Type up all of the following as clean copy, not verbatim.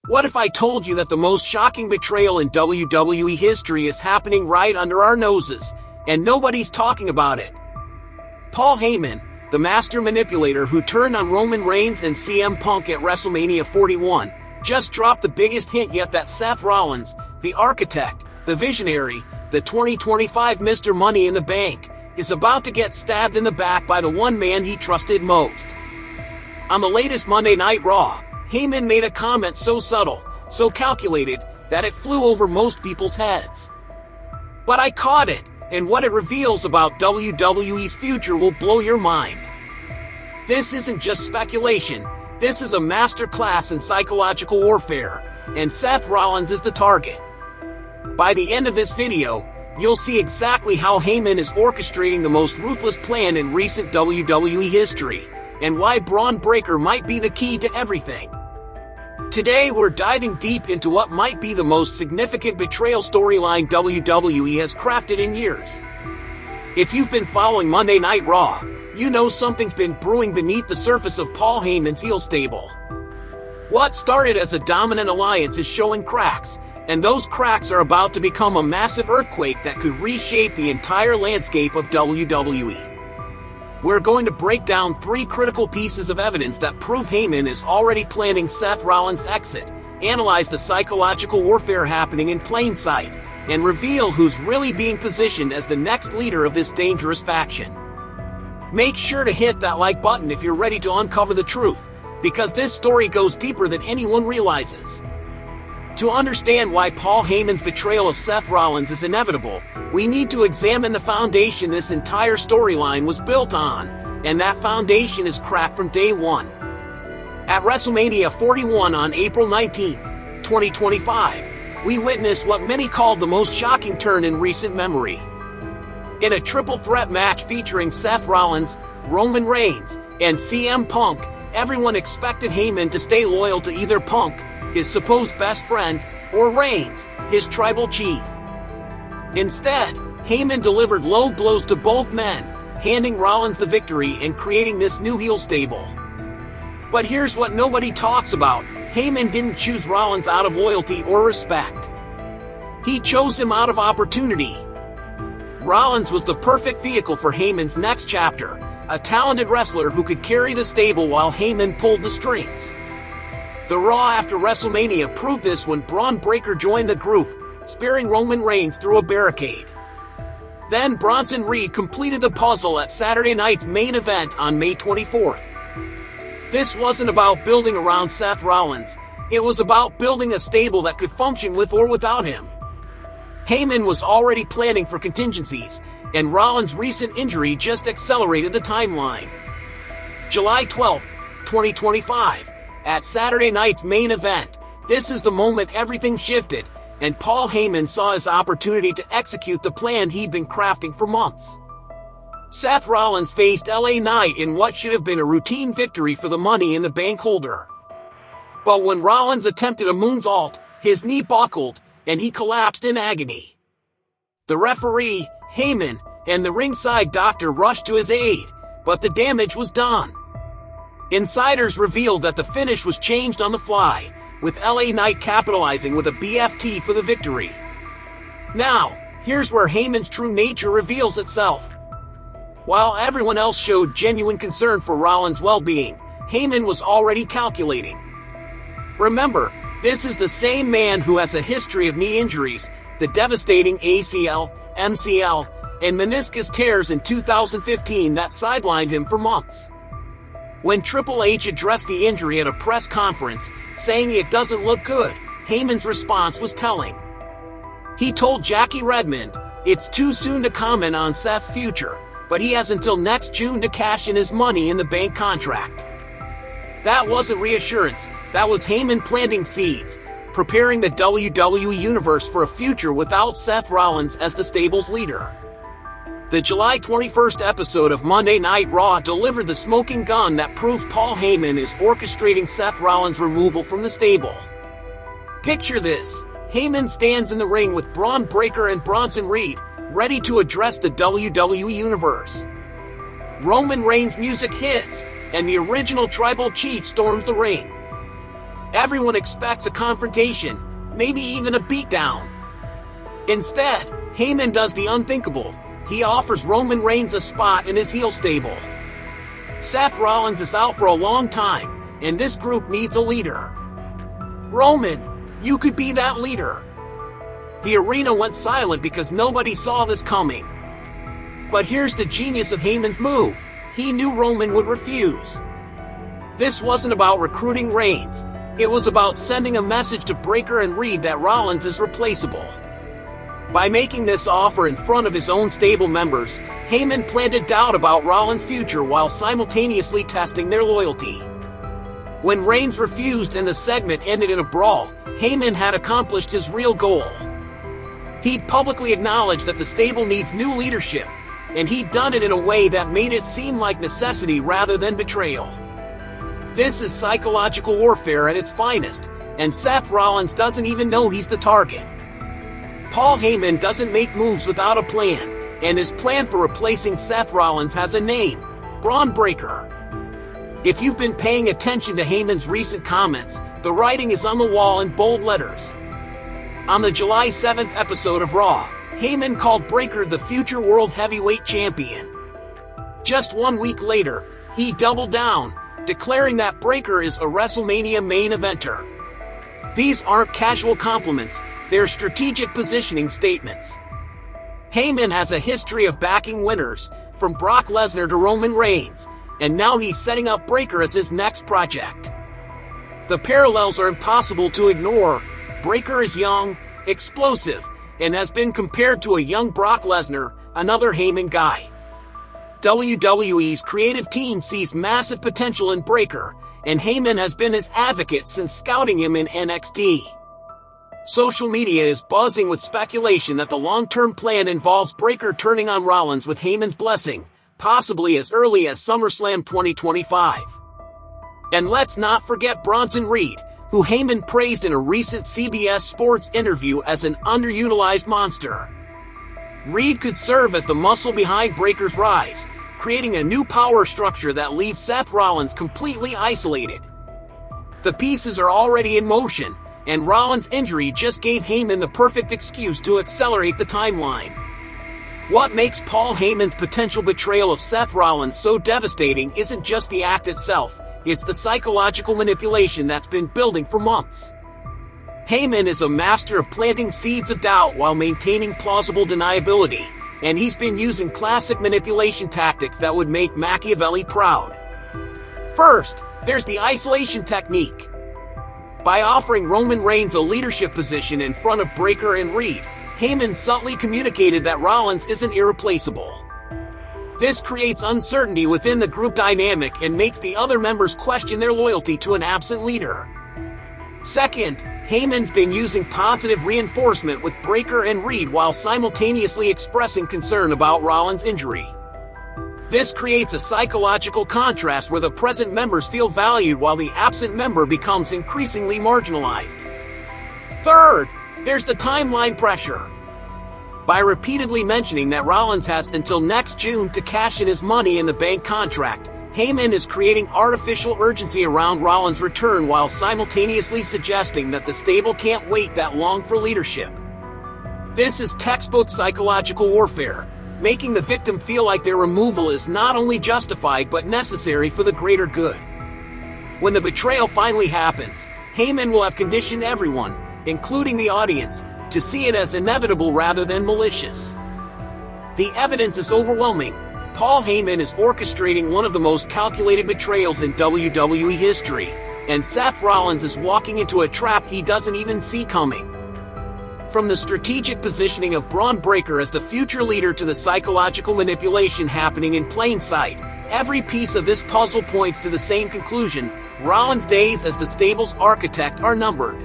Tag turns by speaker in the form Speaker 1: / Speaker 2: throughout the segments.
Speaker 1: What if I told you that the most shocking betrayal in WWE history is happening right under our noses, and nobody's talking about it? Paul Heyman, the master manipulator who turned on Roman Reigns and CM Punk at WrestleMania 41, just dropped the biggest hint yet that Seth Rollins, the architect, the visionary, the 2025 Mr. Money in the Bank, is about to get stabbed in the back by the one man he trusted most. On the latest Monday Night Raw, Heyman made a comment so subtle, so calculated, that it flew over most people's heads. But I caught it, and what it reveals about WWE's future will blow your mind. This isn't just speculation, this is a masterclass in psychological warfare, and Seth Rollins is the target. By the end of this video, you'll see exactly how Heyman is orchestrating the most ruthless plan in recent WWE history, and why Braun Breaker might be the key to everything. Today we're diving deep into what might be the most significant betrayal storyline WWE has crafted in years. If you've been following Monday Night Raw, you know something's been brewing beneath the surface of Paul Heyman's heel stable. What started as a dominant alliance is showing cracks, and those cracks are about to become a massive earthquake that could reshape the entire landscape of WWE. We're going to break down 3 critical pieces of evidence that prove Heyman is already planning Seth Rollins' exit, analyze the psychological warfare happening in plain sight, and reveal who's really being positioned as the next leader of this dangerous faction. Make sure to hit that like button if you're ready to uncover the truth, because this story goes deeper than anyone realizes. To understand why Paul Heyman's betrayal of Seth Rollins is inevitable, we need to examine the foundation this entire storyline was built on, and that foundation is cracked from day one. At WrestleMania 41 on April 19, 2025, we witnessed what many called the most shocking turn in recent memory. In a triple threat match featuring Seth Rollins, Roman Reigns, and CM Punk, everyone expected Heyman to stay loyal to either Punk, his supposed best friend, or Reigns, his tribal chief. Instead, Heyman delivered low blows to both men, handing Rollins the victory and creating this new heel stable. But here's what nobody talks about: Heyman didn't choose Rollins out of loyalty or respect. He chose him out of opportunity. Rollins was the perfect vehicle for Heyman's next chapter, a talented wrestler who could carry the stable while Heyman pulled the strings. The Raw after WrestleMania proved this when Braun Breaker joined the group, spearing Roman Reigns through a barricade. Then Bronson Reed completed the puzzle at Saturday night's main event on May 24th. This wasn't about building around Seth Rollins, it was about building a stable that could function with or without him. Heyman was already planning for contingencies, and Rollins' recent injury just accelerated the timeline. July 12, 2025. At Saturday night's main event, this is the moment everything shifted, and Paul Heyman saw his opportunity to execute the plan he'd been crafting for months. Seth Rollins faced LA Knight in what should have been a routine victory for the Money in the Bank holder. But when Rollins attempted a moonsault, his knee buckled, and he collapsed in agony. The referee, Heyman, and the ringside doctor rushed to his aid, but the damage was done. Insiders revealed that the finish was changed on the fly, with LA Knight capitalizing with a BFT for the victory. Now, here's where Heyman's true nature reveals itself. While everyone else showed genuine concern for Rollins' well-being, Heyman was already calculating. Remember, this is the same man who has a history of knee injuries, the devastating ACL, MCL, and meniscus tears in 2015 that sidelined him for months. When Triple H addressed the injury at a press conference, saying it doesn't look good, Heyman's response was telling. He told Jackie Redmond, "It's too soon to comment on Seth's future, but he has until next June to cash in his Money in the Bank contract." That wasn't reassurance, that was Heyman planting seeds, preparing the WWE Universe for a future without Seth Rollins as the stable's leader. The July 21st episode of Monday Night Raw delivered the smoking gun that proves Paul Heyman is orchestrating Seth Rollins' removal from the stable. Picture this: Heyman stands in the ring with Braun Breaker and Bronson Reed, ready to address the WWE Universe. Roman Reigns' music hits, and the original Tribal Chief storms the ring. Everyone expects a confrontation, maybe even a beatdown. Instead, Heyman does the unthinkable. He offers Roman Reigns a spot in his heel stable. Seth Rollins is out for a long time, and this group needs a leader. Roman, you could be that leader. The arena went silent because nobody saw this coming. But here's the genius of Heyman's move. He knew Roman would refuse. This wasn't about recruiting Reigns. It was about sending a message to Breaker and Reed that Rollins is replaceable. By making this offer in front of his own stable members, Heyman planted doubt about Rollins' future while simultaneously testing their loyalty. When Reigns refused and the segment ended in a brawl, Heyman had accomplished his real goal. He'd publicly acknowledged that the stable needs new leadership, and he'd done it in a way that made it seem like necessity rather than betrayal. This is psychological warfare at its finest, and Seth Rollins doesn't even know he's the target. Paul Heyman doesn't make moves without a plan, and his plan for replacing Seth Rollins has a name: Braun Breaker. If you've been paying attention to Heyman's recent comments, the writing is on the wall in bold letters. On the July 7th episode of Raw, Heyman called Breaker the future World Heavyweight Champion. Just 1 week later, he doubled down, declaring that Breaker is a WrestleMania main eventer. These aren't casual compliments, they're strategic positioning statements. Heyman has a history of backing winners, from Brock Lesnar to Roman Reigns, and now he's setting up Breaker as his next project. The parallels are impossible to ignore. Breaker is young, explosive, and has been compared to a young Brock Lesnar, another Heyman guy. WWE's creative team sees massive potential in Breaker, and Heyman has been his advocate since scouting him in NXT. Social media is buzzing with speculation that the long-term plan involves Breaker turning on Rollins with Heyman's blessing, possibly as early as SummerSlam 2025. And let's not forget Bronson Reed, who Heyman praised in a recent CBS Sports interview as an underutilized monster. Reed could serve as the muscle behind Breaker's rise, creating a new power structure that leaves Seth Rollins completely isolated. The pieces are already in motion, and Rollins' injury just gave Heyman the perfect excuse to accelerate the timeline. What makes Paul Heyman's potential betrayal of Seth Rollins so devastating isn't just the act itself, it's the psychological manipulation that's been building for months. Heyman is a master of planting seeds of doubt while maintaining plausible deniability, and he's been using classic manipulation tactics that would make Machiavelli proud. First, there's the isolation technique. By offering Roman Reigns a leadership position in front of Breaker and Reed, Heyman subtly communicated that Rollins isn't irreplaceable. This creates uncertainty within the group dynamic and makes the other members question their loyalty to an absent leader. Second, Heyman's been using positive reinforcement with Breaker and Reed while simultaneously expressing concern about Rollins' injury. This creates a psychological contrast where the present members feel valued while the absent member becomes increasingly marginalized. Third, there's the timeline pressure. By repeatedly mentioning that Rollins has until next June to cash in his Money in the Bank contract, Heyman is creating artificial urgency around Rollins' return while simultaneously suggesting that the stable can't wait that long for leadership. This is textbook psychological warfare, making the victim feel like their removal is not only justified but necessary for the greater good. When the betrayal finally happens, Heyman will have conditioned everyone, including the audience, to see it as inevitable rather than malicious. The evidence is overwhelming. Paul Heyman is orchestrating one of the most calculated betrayals in WWE history, and Seth Rollins is walking into a trap he doesn't even see coming. From the strategic positioning of Braun Breaker as the future leader to the psychological manipulation happening in plain sight, every piece of this puzzle points to the same conclusion: Rollins' days as the stable's architect are numbered.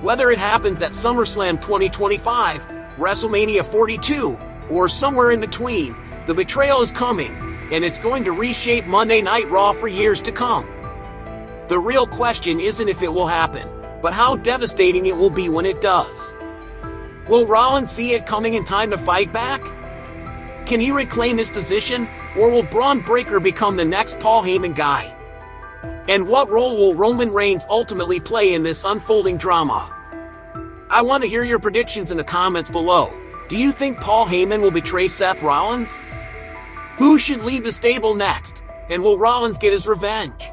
Speaker 1: Whether it happens at SummerSlam 2025, WrestleMania 42, or somewhere in between, the betrayal is coming, and it's going to reshape Monday Night Raw for years to come. The real question isn't if it will happen, but how devastating it will be when it does. Will Rollins see it coming in time to fight back? Can he reclaim his position, or will Braun Breaker become the next Paul Heyman guy? And what role will Roman Reigns ultimately play in this unfolding drama? I want to hear your predictions in the comments below. Do you think Paul Heyman will betray Seth Rollins? Who should lead the stable next? And will Rollins get his revenge?